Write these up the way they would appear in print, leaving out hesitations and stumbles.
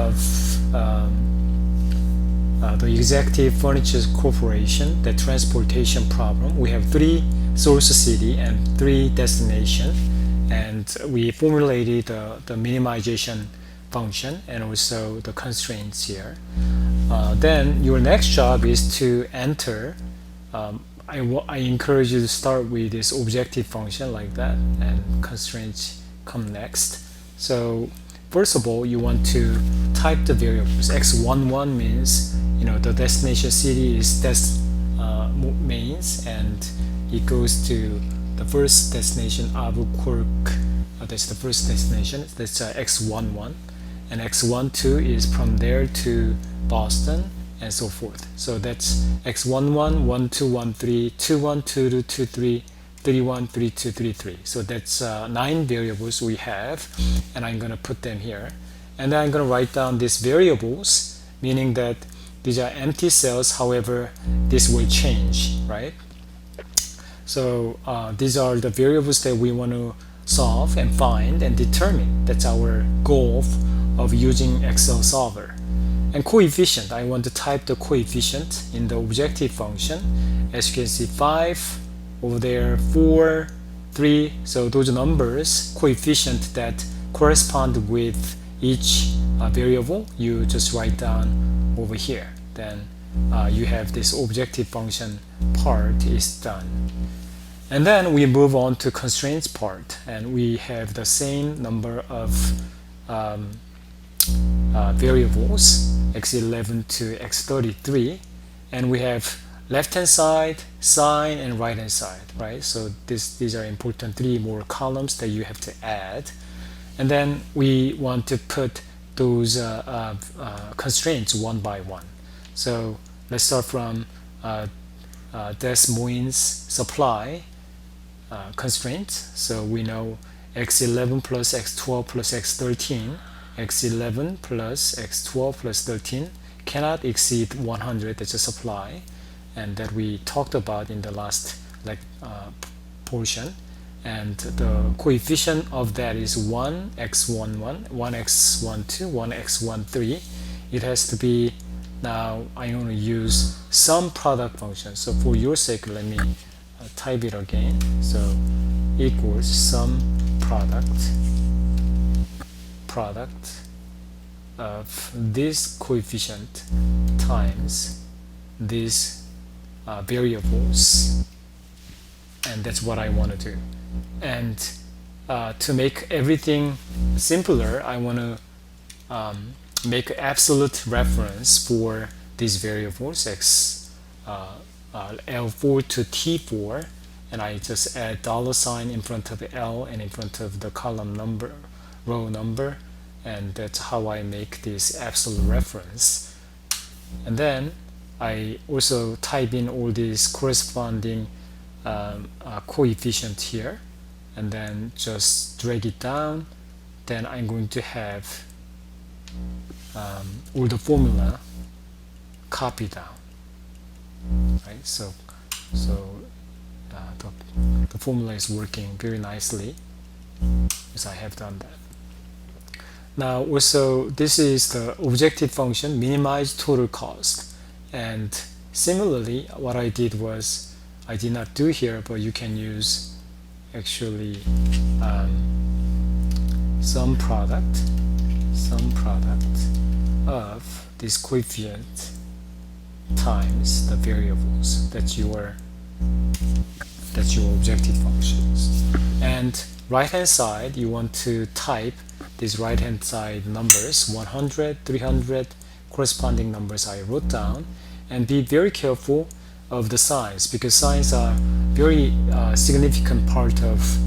of the Executive Furniture Corporation, the transportation problem. We have 3 source city and 3 destination, and we formulated the minimization function and also the constraints here. Then your next job is to enter. I encourage you to start with this objective function like that, and constraints come next. So first of all, you want to type the variables. X11 means the destination city is mains, and it goes to the first destination, Albuquerque. That's the first destination. That's X11, and X12 is from there to Boston, and so forth. So that's X11, 12, 13, 21, 22, 23, 31, 32, 33. So that's 9 variables we have, and I'm going to put them here. And then I'm going to write down these variables, meaning that these are empty cells. However, this will change, right? So these are the variables that we want to solve and find and determine. That's our goal of using Excel solver. And coefficient, I want to type the coefficient in the objective function. As you can see, 5 over there, 4, 3. So those numbers, coefficient that correspond with each variable, you just write down over here. Then you have this objective function part is done. And then we move on to constraints part, and we have the same number of variables, x11 to x33, and we have left hand side, sine, and right hand side, right? So these are important 3 more columns that you have to add. And then we want to put those constraints one by one. So let's start from Des Moines supply constraints. So we know x11 plus x12 plus x13, x11 plus x12 plus 13 cannot exceed 100. That's a supply, and that we talked about in the last portion. And the coefficient of that is 1x11, 1x12, 1x13. It has to be, now I'm going to use some product function. So for your sake, let me type it again. So equals some product of this coefficient times these variables, and that's what I want to do. And to make everything simpler, I want to make absolute reference for these variables x L4 to T4, and I just add $ in front of L and in front of the column number, row number, and that's how I make this absolute reference. And then I also type in all these corresponding coefficient here, and then just drag it down. Then I'm going to have all the formula copy down, right? So the formula is working very nicely as I have done that. Now also, this is the objective function, minimize total cost. And similarly, what I did was, I did not do here, but you can use actually some product of this coefficient times the variables. That's your objective functions. And right hand side, you want to type these right hand side numbers, 100, 300, corresponding numbers I wrote down, and be very careful of the signs, because signs are very significant part of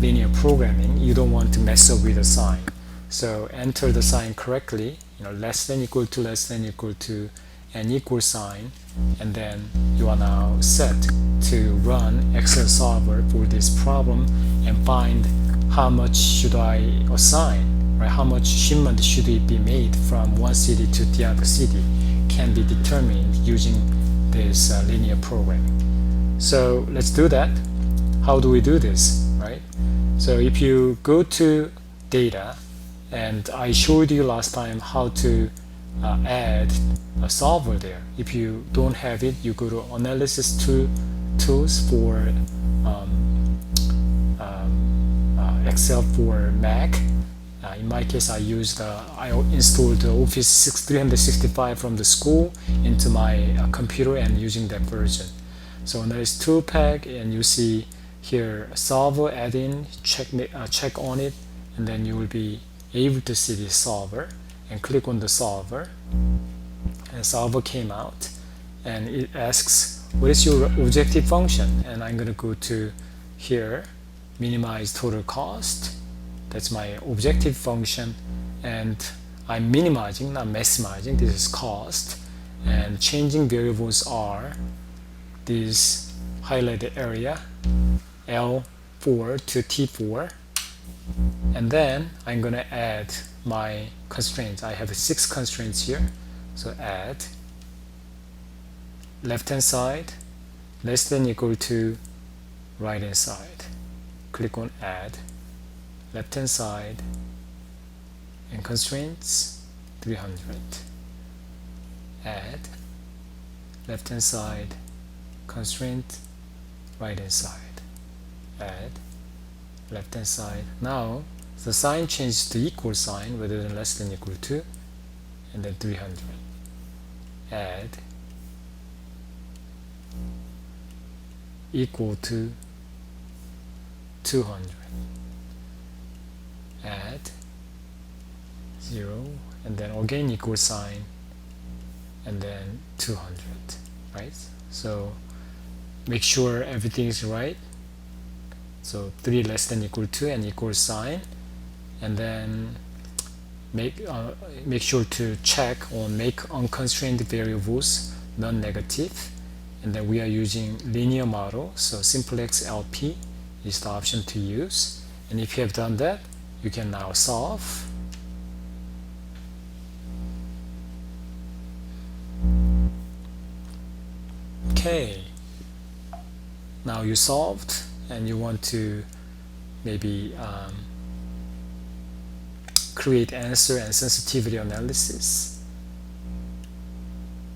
linear programming. You don't want to mess up with a sign. So enter the sign correctly, less than equal to, less than equal to, and equal sign, and then you are now set to run Excel solver for this problem and find how much should I assign, right? How much shipment should it be made from one city to the other city can be determined using this linear programming. So let's do that. How do we do this, right? So if you go to data and I showed you last time how to add a solver there. If you don't have it, you go to analysis tools for Excel for Mac. In my case, I installed Office 365 from the school into my computer and using that version. So there's tool pack, and you see here solver add-in, check on it, and then you will be able to see the solver, and click on the solver, and solver came out, and it asks what is your objective function, and I'm going to go to here, minimize total cost. That's my objective function, and I'm minimizing, not maximizing. This is cost, and changing variables are this highlighted area L4 to T4, and then I'm gonna add my constraints. I have 6 constraints here, so add left hand side less than equal to right hand side. Click on add left hand side and constraints 300. Add left hand side constraint right hand side. Add left hand side. Now the sign changes to equal sign rather than less than equal to, and then 300. Add equal to 200. Add 0, and then again equal sign, and then 200, right? So make sure everything is right. So 3 less than equal to and equal sign, and then make sure to check on make unconstrained variables non-negative, and then we are using linear model, so simplex LP is the option to use. And if you have done that, you can now solve. Okay, now you solved, and you want to maybe create answer and sensitivity analysis,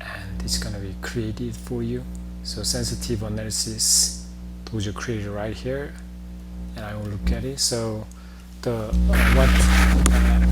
and it's going to be created for you. So sensitive analysis, those you created right here, and I will look at it. So the what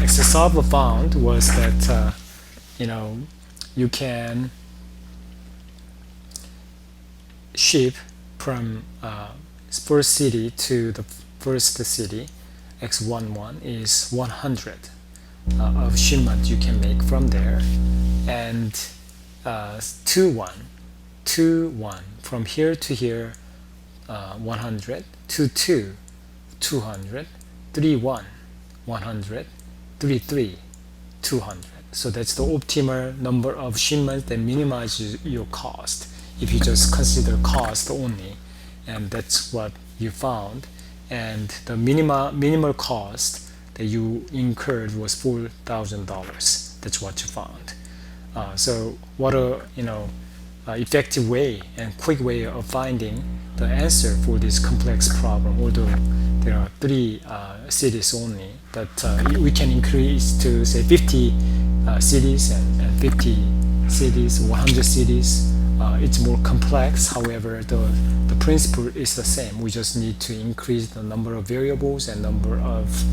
Excel solver found was that you can ship from first city to the first city. X11 is 100 of shipment you can make from there, and 21 from here to here 100, 22 200, 31 100, 33 200. So that's the optimal number of shipments that minimizes your cost if you just consider cost only, and that's what you found. And the minimal cost that you incurred was $4,000. That's what you found. So what a effective way and quick way of finding the answer for this complex problem. Although there are 3 cities only, but we can increase to say 50 cities and 50 cities, 100 cities. It's more complex. However, the principle is the same. We just need to increase the number of variables and number of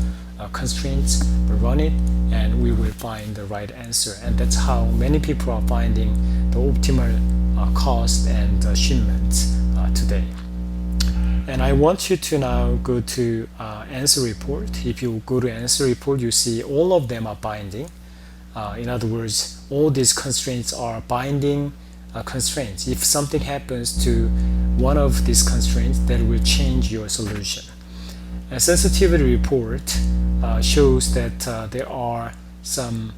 constraints. We run it, and we will find the right answer. And that's how many people are finding the optimal cost and shipments today. And I want you to now go to answer report. If you go to answer report, you see all of them are binding. In other words, all these constraints are binding constraints. If something happens to one of these constraints, that will change your solution. A sensitivity report shows that there are some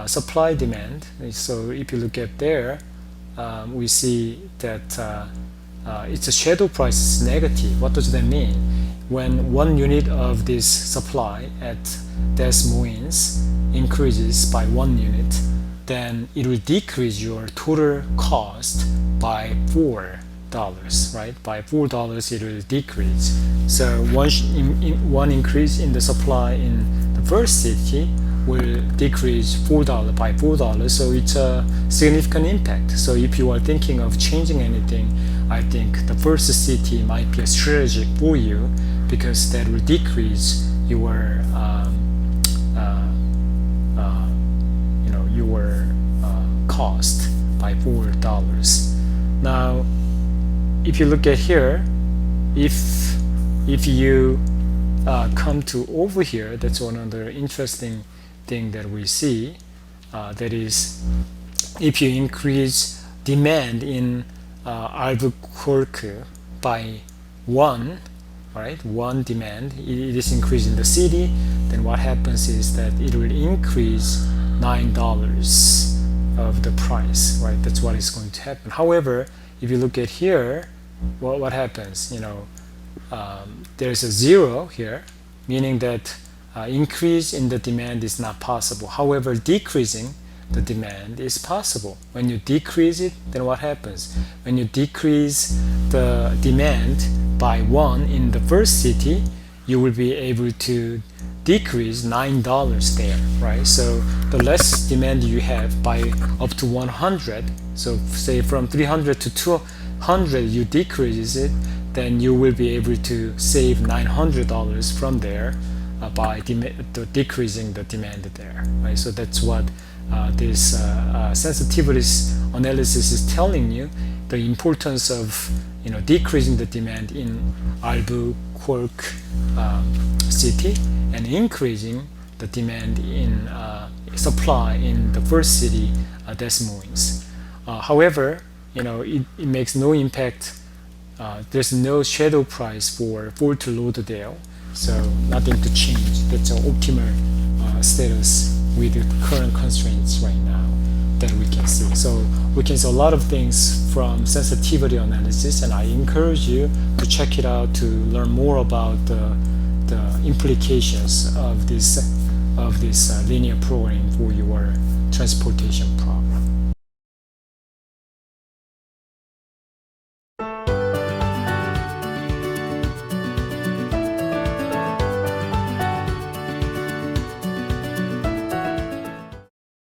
supply demand. So if you look at there, we see that it's a shadow price is negative. What does that mean? When 1 unit of this supply at Des Moines increases by 1 unit, then it will decrease your total cost by $4, right? By $4 it will decrease. So one increase in the supply in the first city will decrease $4 by $4, so it's a significant impact. So if you are thinking of changing anything, I think the first city might be a strategy for you, because that will decrease your cost by $4. Now, if you look at here, if you come to over here, that's another interesting thing that we see. That is, if you increase demand in Albuquerque by one, right? One demand, it is increasing the city. Then what happens is that it will increase $9 of the price, right? That's what is going to happen. However, if you look at here, what happens? There's a zero here, meaning that increase in the demand is not possible. However, decreasing the demand is possible. When you decrease it, then what happens? When you decrease the demand by one in the first city, you will be able to decrease $9 there, right? So the less demand you have by up to 100, so say from 300 to 200 you decrease it, then you will be able to save $900 from there by decreasing the demand there, right? So that's what this sensitivity analysis is telling you, the importance of decreasing the demand in Albuquerque city and increasing the demand in supply in the first city, Des Moines. However, it makes no impact. There's no shadow price for Fort Lauderdale, so nothing to change. That's an optimal status with the current constraints right now that we can see. So we can see a lot of things from sensitivity analysis, and I encourage you to check it out to learn more about the implications of this linear programming for your transportation problem.